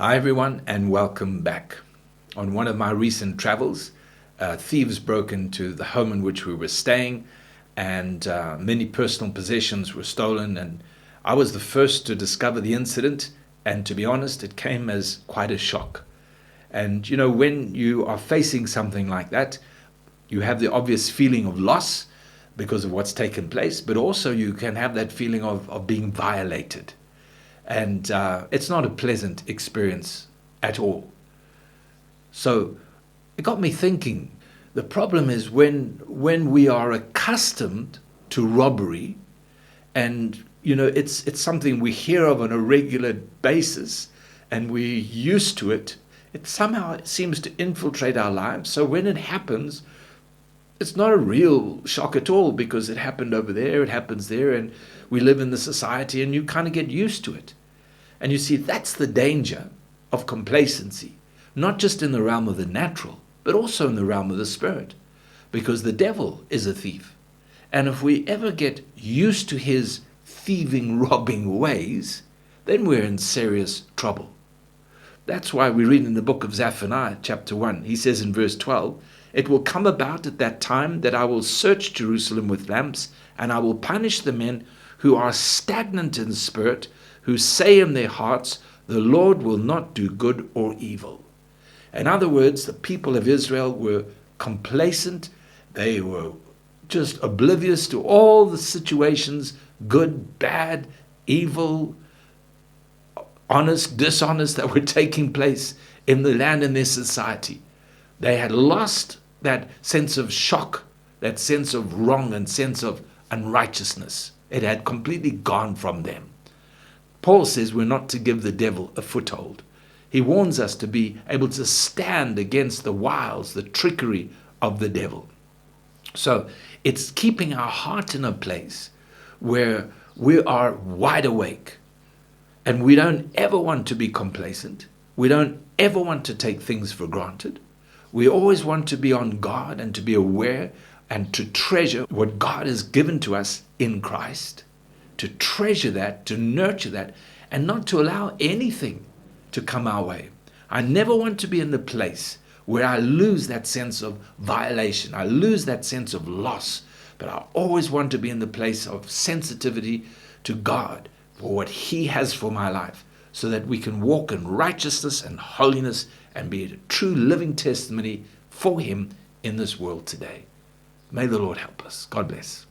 Hi everyone and welcome back. On one of my recent travels, thieves broke into the home in which we were staying and many personal possessions were stolen, and I was the first to discover the incident, and to be honest, it came as quite a shock. And when you are facing something like that, you have the obvious feeling of loss because of what's taken place, but also you can have that feeling of being violated. And it's not a pleasant experience at all. So it got me thinking, the problem is when we are accustomed to robbery, and it's something we hear of on a regular basis and we're used to it, it somehow seems to infiltrate our lives. So when it happens, it's not a real shock at all, because it happened over there, it happens there, and we live in the society and you kind of get used to it. And you see, that's the danger of complacency, not just in the realm of the natural, but also in the realm of the spirit, because the devil is a thief. And if we ever get used to his thieving, robbing ways, then we're in serious trouble. That's why we read in the book of Zephaniah, chapter 1, he says in verse 12, "It will come about at that time that I will search Jerusalem with lamps, and I will punish the men who are stagnant in spirit, who say in their hearts, the Lord will not do good or evil." In other words, the people of Israel were complacent. They were just oblivious to all the situations, good, bad, evil, honest, dishonest, that were taking place in the land and their society. They had lost that sense of shock, that sense of wrong and sense of unrighteousness. It had completely gone from them. Paul says we're not to give the devil a foothold. He warns us to be able to stand against the wiles, the trickery of the devil. So it's keeping our heart in a place where we are wide awake, and we don't ever want to be complacent. We don't ever want to take things for granted. We always want to be on guard and to be aware and to treasure what God has given to us in Christ, to treasure that, to nurture that, and not to allow anything to come our way. I never want to be in the place where I lose that sense of violation, I lose that sense of loss, but I always want to be in the place of sensitivity to God for what He has for my life, so that we can walk in righteousness and holiness and be a true living testimony for Him in this world today. May the Lord help us. God bless.